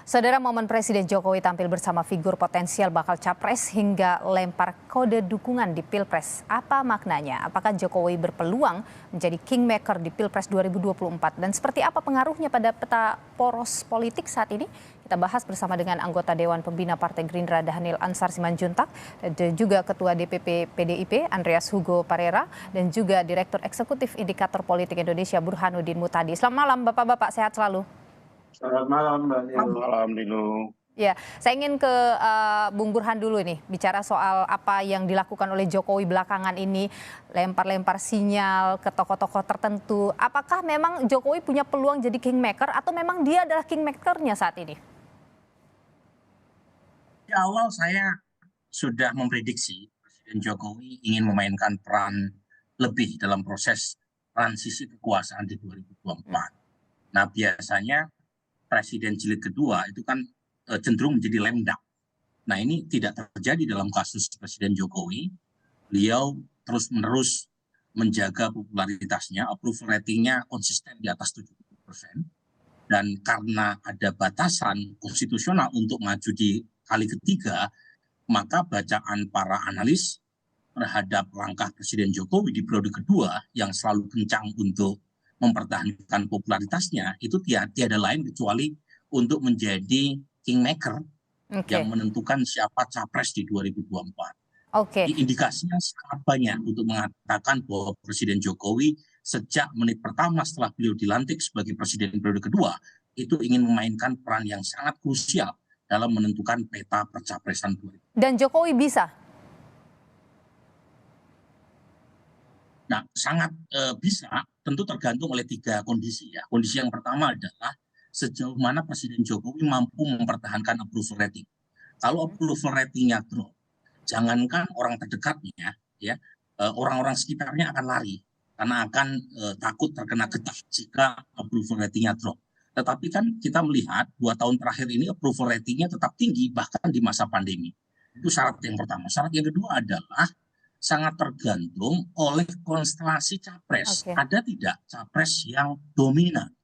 Saudara, momen Presiden Jokowi tampil bersama figur potensial bakal capres hingga lempar kode dukungan di Pilpres. Apa maknanya? Apakah Jokowi berpeluang menjadi kingmaker di Pilpres 2024? Dan seperti apa pengaruhnya pada peta poros politik saat ini? Kita bahas bersama dengan anggota Dewan Pembina Partai Gerindra Dhanil Ansar Simanjuntak, dan juga Ketua DPP PDIP Andreas Hugo Parera, dan juga Direktur Eksekutif Indikator Politik Indonesia Burhanuddin Muhtadi. Selamat malam Bapak-Bapak, sehat selalu. Selamat malam, Mbak Nilo. Selamat malam, Nino. Ya, saya ingin ke Bung Burhan dulu nih, bicara soal apa yang dilakukan oleh Jokowi belakangan ini, lempar-lempar sinyal ke tokoh-tokoh tertentu. Apakah memang Jokowi punya peluang jadi kingmaker atau memang dia adalah kingmakernya saat ini? Di awal saya sudah memprediksi Presiden Jokowi ingin memainkan peran lebih dalam proses transisi kekuasaan di 2024. Nah, biasanya Presiden jilid kedua itu kan cenderung menjadi lemdak. Nah, ini tidak terjadi dalam kasus Presiden Jokowi. Beliau terus-menerus menjaga popularitasnya, approval ratingnya konsisten di atas 70%. Dan karena ada batasan konstitusional untuk maju di kali ketiga, maka bacaan para analis terhadap langkah Presiden Jokowi di periode kedua yang selalu kencang untuk mempertahankan popularitasnya itu tiada lain kecuali untuk menjadi kingmaker yang menentukan siapa capres di 2024. Indikasinya sangat banyak untuk mengatakan bahwa Presiden Jokowi sejak menit pertama setelah beliau dilantik sebagai presiden periode kedua itu ingin memainkan peran yang sangat krusial dalam menentukan peta pencapresan 2024. Dan Jokowi bisa? Nah, sangat bisa, tentu tergantung oleh tiga kondisi ya. Kondisi yang pertama adalah sejauh mana Presiden Jokowi mampu mempertahankan approval rating. Kalau approval ratingnya drop, jangankan orang terdekatnya, ya, orang-orang sekitarnya akan lari karena akan takut terkena getah jika approval ratingnya drop. Tetapi kan kita melihat 2 tahun terakhir ini approval ratingnya tetap tinggi bahkan di masa pandemi. Itu syarat yang pertama. Syarat yang kedua adalah sangat tergantung oleh konstelasi capres. Ada tidak capres yang dominan?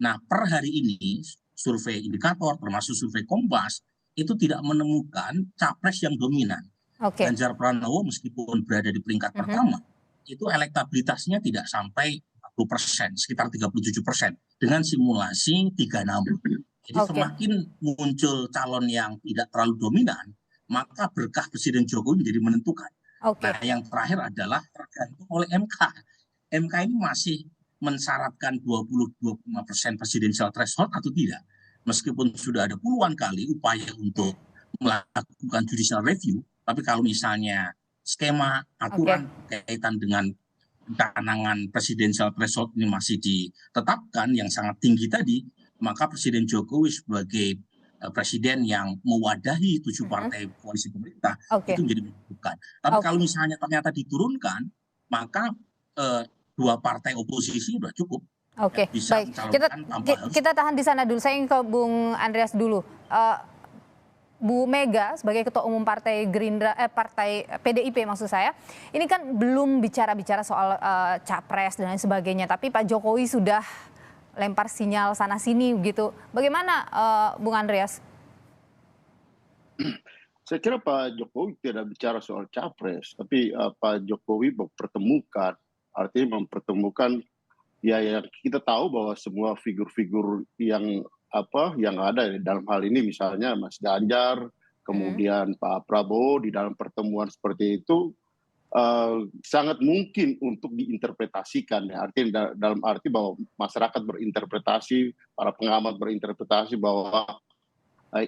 Nah, per hari ini survei indikator termasuk survei Kompas itu tidak menemukan capres yang dominan. Ganjar Pranowo meskipun berada di peringkat pertama, itu elektabilitasnya tidak sampai 40%, sekitar 37% dengan simulasi 36. Jadi semakin muncul calon yang tidak terlalu dominan, maka berkah Presiden Jokowi menjadi menentukan. Nah, yang terakhir adalah tergantung oleh MK. MK ini masih mensyaratkan 20-25% presidensial threshold atau tidak. Meskipun sudah ada puluhan kali upaya untuk melakukan judicial review, tapi kalau misalnya skema aturan kaitan dengan pencanangan presidensial threshold ini masih ditetapkan yang sangat tinggi tadi, maka Presiden Jokowi sebagai presiden yang mewadahi 7 partai koalisi pemerintah itu menjadi menentukan. Tapi kalau misalnya ternyata diturunkan, maka 2 partai oposisi sudah cukup. Bisa baik. Kita tahan di sana dulu. Saya ingin ke Bung Andreas dulu. Bu Mega sebagai Ketua Umum Partai Gerindra, Partai PDIP maksud saya, ini kan belum bicara soal capres dan lain sebagainya, tapi Pak Jokowi sudah lempar sinyal sana sini gitu. Bagaimana Bung Andreas? Saya kira Pak Jokowi tidak bicara soal capres, tapi Pak Jokowi artinya mempertemukan ya yang kita tahu bahwa semua figur-figur yang ada dalam hal ini misalnya Mas Ganjar, kemudian Pak Prabowo di dalam pertemuan seperti itu sangat mungkin untuk diinterpretasikan ya. Artinya dalam arti bahwa masyarakat berinterpretasi, para pengamat berinterpretasi bahwa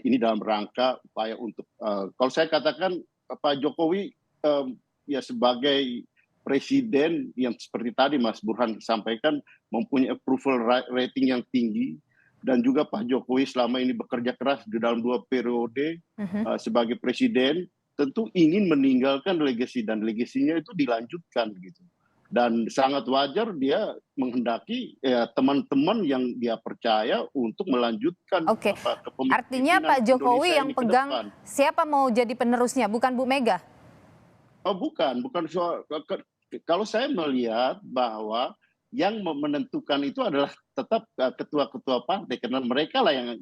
ini dalam rangka upaya untuk kalau saya katakan Pak Jokowi ya sebagai presiden yang seperti tadi Mas Burhan sampaikan mempunyai approval rating yang tinggi, dan juga Pak Jokowi selama ini bekerja keras di dalam 2 periode sebagai presiden, tentu ingin meninggalkan legasi dan legasinya itu dilanjutkan gitu. Dan sangat wajar dia menghendaki teman-teman yang dia percaya untuk melanjutkan kepemimpinan. Artinya Pak Jokowi yang pegang siapa mau jadi penerusnya, bukan Bu Mega? Oh bukan soal. Kalau saya melihat bahwa yang menentukan itu adalah tetap ketua-ketua partai, karena mereka lah yang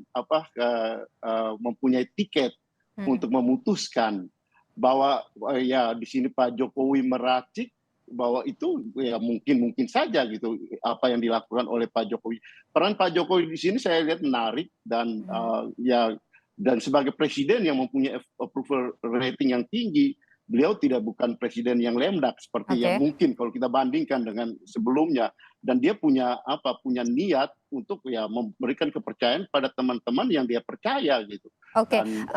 mempunyai tiket untuk memutuskan bahwa ya di sini Pak Jokowi meracik, bahwa itu ya mungkin saja gitu apa yang dilakukan oleh Pak Jokowi. Peran Pak Jokowi di sini saya lihat menarik, dan dan sebagai presiden yang mempunyai approval rating yang tinggi, beliau bukan presiden yang lemdak seperti yang mungkin kalau kita bandingkan dengan sebelumnya, dan dia punya niat untuk ya memberikan kepercayaan pada teman-teman yang dia percaya gitu. Dan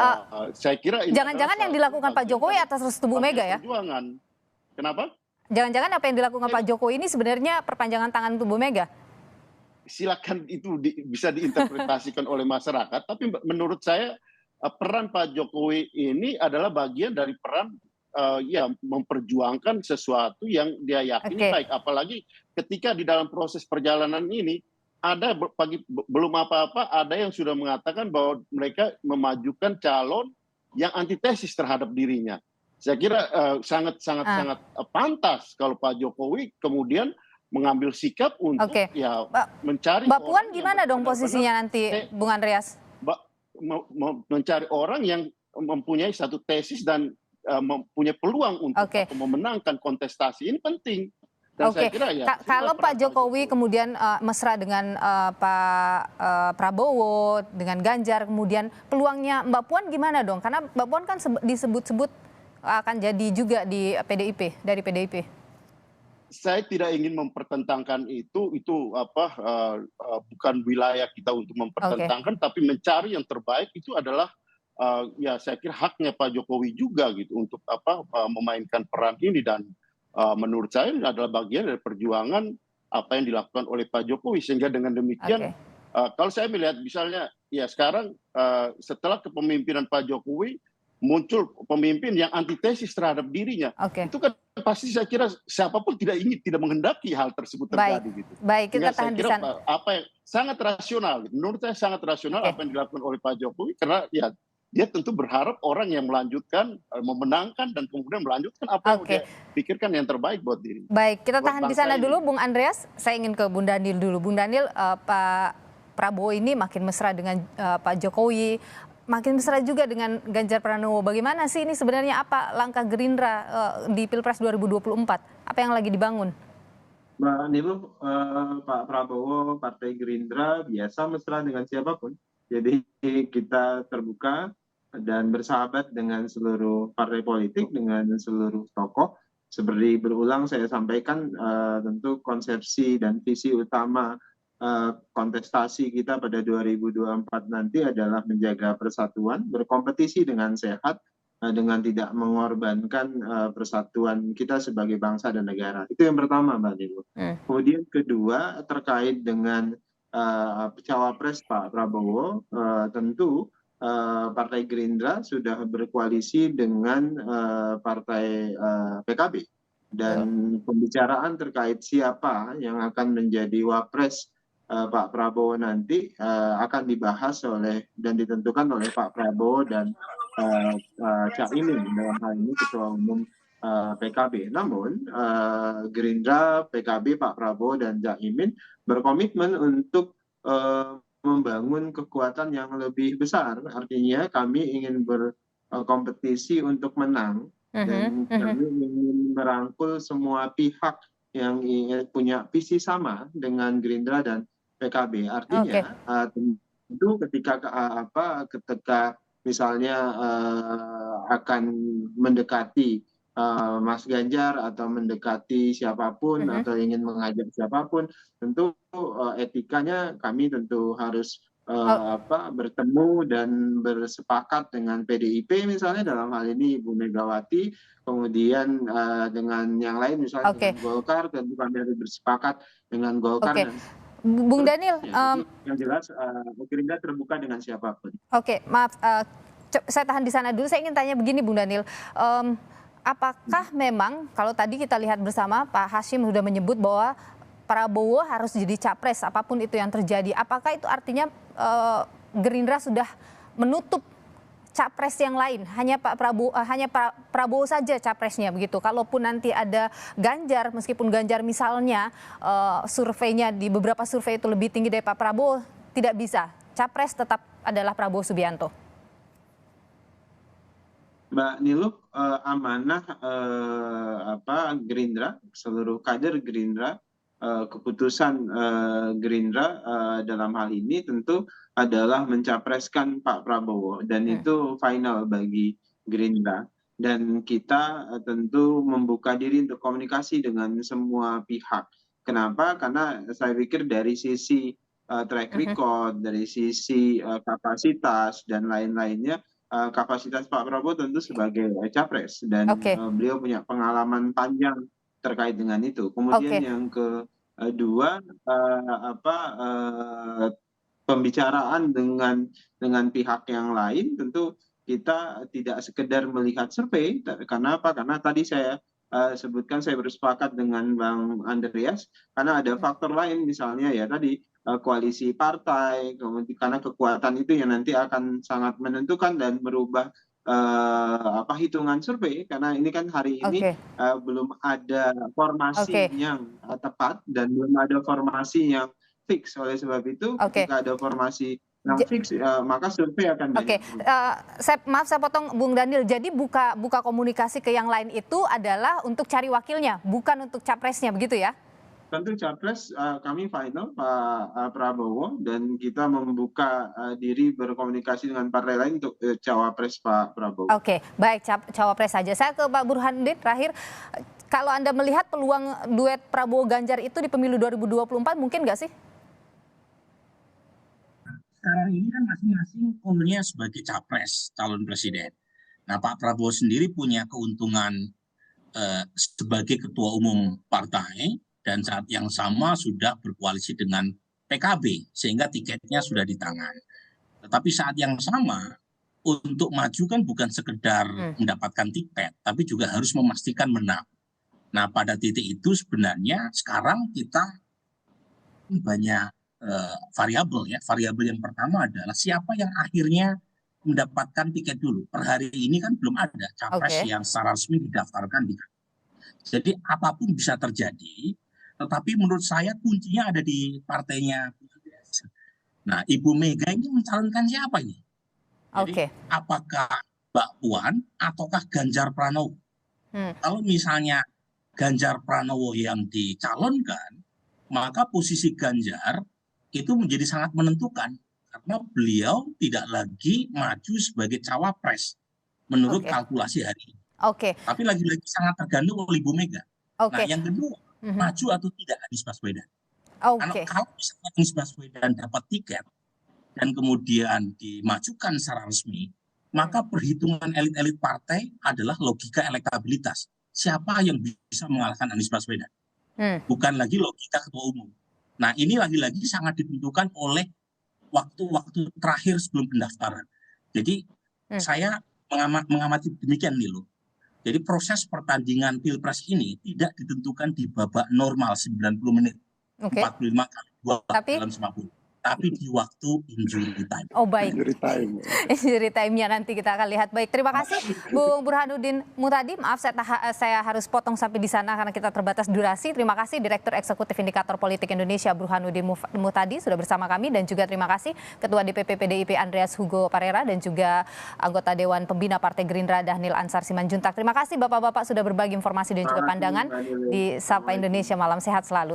saya kira jangan-jangan yang dilakukan Pak Jokowi atas restu Bu Mega ya? Perjuangan. Kenapa? Jangan-jangan apa yang dilakukan Pak Jokowi ini sebenarnya perpanjangan tangan untuk Bu Mega? Silakan itu bisa diinterpretasikan oleh masyarakat, tapi menurut saya peran Pak Jokowi ini adalah bagian dari peran ya memperjuangkan sesuatu yang dia yakini baik, apalagi ketika di dalam proses perjalanan ini ada belum apa-apa ada yang sudah mengatakan bahwa mereka memajukan calon yang antitesis terhadap dirinya. Saya kira sangat pantas kalau Pak Jokowi kemudian mengambil sikap untuk ya mencari. Mbak Puan gimana dong posisinya nanti, Bung Andreas? Mencari orang yang mempunyai satu tesis dan mempunyai peluang untuk memenangkan kontestasi ini penting. Dan saya kira ya. Kalau Pak Jokowi kemudian mesra dengan Pak Prabowo, dengan Ganjar, kemudian peluangnya Mbak Puan gimana dong? Karena Mbak Puan kan disebut-sebut akan jadi juga di PDIP, dari PDIP. Saya tidak ingin mempertentangkan itu bukan wilayah kita untuk mempertentangkan, tapi mencari yang terbaik itu adalah ya saya kira haknya Pak Jokowi juga gitu untuk memainkan peran ini, dan menurut saya ini adalah bagian dari perjuangan apa yang dilakukan oleh Pak Jokowi, sehingga dengan demikian kalau saya melihat misalnya ya sekarang setelah kepemimpinan Pak Jokowi muncul pemimpin yang antitesis terhadap dirinya, itu kan pasti saya kira siapapun tidak menghendaki hal tersebut terjadi gitu. Baik, kita tahan di sana. Apa yang sangat rasional, menurut saya sangat rasional apa yang dilakukan oleh Pak Jokowi, karena ya dia tentu berharap orang yang melanjutkan, memenangkan, dan kemudian melanjutkan apa yang dia pikirkan yang terbaik buat diri. Baik, kita tahan di sana dulu, Bung Andreas. Saya ingin ke Bung Daniel dulu. Bung Daniel, Pak Prabowo ini makin mesra dengan Pak Jokowi, makin mesra juga dengan Ganjar Pranowo. Bagaimana sih ini sebenarnya, apa langkah Gerindra di Pilpres 2024? Apa yang lagi dibangun? Mbak Nilu, Pak Prabowo, Partai Gerindra biasa mesra dengan siapapun. Jadi kita terbuka dan bersahabat dengan seluruh partai politik, dengan seluruh tokoh. Seperti berulang saya sampaikan, tentu konsepsi dan visi utama kontestasi kita pada 2024 nanti adalah menjaga persatuan, berkompetisi dengan sehat, dengan tidak mengorbankan persatuan kita sebagai bangsa dan negara. Itu yang pertama, Mbak Nilu. Kemudian kedua, terkait dengan cawapres Pak Prabowo, tentu Partai Gerindra sudah berkoalisi dengan Partai PKB, dan pembicaraan terkait siapa yang akan menjadi wapres Pak Prabowo nanti akan dibahas dan ditentukan oleh Pak Prabowo dan Cak Imin, dalam hal ini Ketua Umum PKB. Namun Gerindra, PKB, Pak Prabowo dan Cak Imin berkomitmen untuk membangun kekuatan yang lebih besar. Artinya kami ingin berkompetisi untuk menang, dan kami ingin merangkul semua pihak yang ingin punya visi sama dengan Gerindra dan PKB. Artinya tentu ketika misalnya akan mendekati Mas Ganjar atau mendekati siapapun atau ingin mengajak siapapun, tentu etikanya kami tentu harus bertemu dan bersepakat dengan PDIP misalnya, dalam hal ini Ibu Megawati, kemudian dengan yang lain misalnya dengan Golkar, tentu kami harus bersepakat dengan Golkar. Dan Bung Daniel, yang jelas Gerindra terbuka dengan siapapun. Maaf, saya tahan di sana dulu. Saya ingin tanya begini, Bung Daniel. Apakah memang kalau tadi kita lihat bersama Pak Hashim sudah menyebut bahwa Prabowo harus jadi capres apapun itu yang terjadi. Apakah itu artinya Gerindra sudah menutup capres yang lain, hanya Prabowo saja capresnya begitu. Kalaupun nanti ada Ganjar, meskipun Ganjar misalnya surveinya di beberapa survei itu lebih tinggi dari Pak Prabowo, tidak bisa. Capres tetap adalah Prabowo Subianto. Mbak Niluh, amanah Gerindra, seluruh kader Gerindra, keputusan Gerindra dalam hal ini tentu adalah mencapreskan Pak Prabowo, dan itu final bagi Gerindra. Dan kita tentu membuka diri untuk komunikasi dengan semua pihak. Kenapa? Karena saya pikir dari sisi track record, dari sisi kapasitas dan lain-lainnya, kapasitas Pak Prabowo tentu sebagai capres, dan beliau punya pengalaman panjang terkait dengan itu. Kemudian yang kedua, pembicaraan dengan pihak yang lain, tentu kita tidak sekedar melihat survei. Karena apa? Karena tadi saya sebutkan, saya bersepakat dengan Bang Andreas, karena ada faktor lain, misalnya ya tadi koalisi partai, kemudian karena kekuatan itu yang nanti akan sangat menentukan dan merubah hitungan survei, karena ini kan hari ini belum ada formasi yang tepat dan belum ada formasi yang fix. Oleh sebab itu, ketika ada formasi yang fix, maka survei akan banyak. Maaf saya potong Bung Daniel. Jadi buka komunikasi ke yang lain itu adalah untuk cari wakilnya, bukan untuk capresnya, begitu ya? Tentu capres kami final Pak Prabowo, dan kita membuka diri berkomunikasi dengan partai lain untuk cawapres Pak Prabowo. Oke, baik, cawapres saja. Saya ke Pak Burhanuddin terakhir. Kalau Anda melihat peluang duet Prabowo Ganjar itu di pemilu 2024 mungkin nggak sih? Sekarang ini kan masing-masing umurnya sebagai capres calon presiden. Nah, Pak Prabowo sendiri punya keuntungan sebagai ketua umum partai, dan saat yang sama sudah berkoalisi dengan PKB, sehingga tiketnya sudah di tangan. Tetapi saat yang sama, untuk maju kan bukan sekedar mendapatkan tiket, tapi juga harus memastikan menang. Nah, pada titik itu sebenarnya sekarang kita banyak variabel ya. Variabel yang pertama adalah siapa yang akhirnya mendapatkan tiket dulu. Per hari ini kan belum ada capres yang secara resmi didaftarkan di. Jadi apapun bisa terjadi, tetapi menurut saya kuncinya ada di partainya. Nah, Ibu Mega ini mencalonkan siapa ini? Jadi apakah Mbak Puan ataukah Ganjar Pranowo? Kalau misalnya Ganjar Pranowo yang dicalonkan, maka posisi Ganjar itu menjadi sangat menentukan, karena beliau tidak lagi maju sebagai cawapres menurut kalkulasi hari ini. Tapi lagi-lagi sangat tergantung oleh Ibu Mega. Nah, yang kedua, maju atau tidak Anies Baswedan. Kalau misalnya Anies Baswedan dapat tiket dan kemudian dimajukan secara resmi, maka perhitungan elit-elit partai adalah logika elektabilitas. Siapa yang bisa mengalahkan Anies Baswedan? Bukan lagi logika ketua umum. Nah, ini lagi-lagi sangat ditentukan oleh waktu-waktu terakhir sebelum pendaftaran. Jadi saya mengamati demikian nih loh. Jadi proses pertandingan Pilpres ini tidak ditentukan di babak normal 90 menit, 45 kali 2 dalam 50. Tapi di waktu injury time. Oh baik, injury time-nya nanti kita akan lihat. Baik, terima kasih Bung Burhanuddin Muhtadi. Maaf saya harus potong sampai di sana karena kita terbatas durasi. Terima kasih Direktur Eksekutif Indikator Politik Indonesia Burhanuddin Muhtadi sudah bersama kami, dan juga terima kasih Ketua DPP PDIP Andreas Hugo Parera dan juga anggota Dewan Pembina Partai Gerindra Dhanil Ansar Simanjuntak. Terima kasih Bapak-bapak sudah berbagi informasi dan juga pandangan di Sapa Indonesia Malam. Sehat selalu.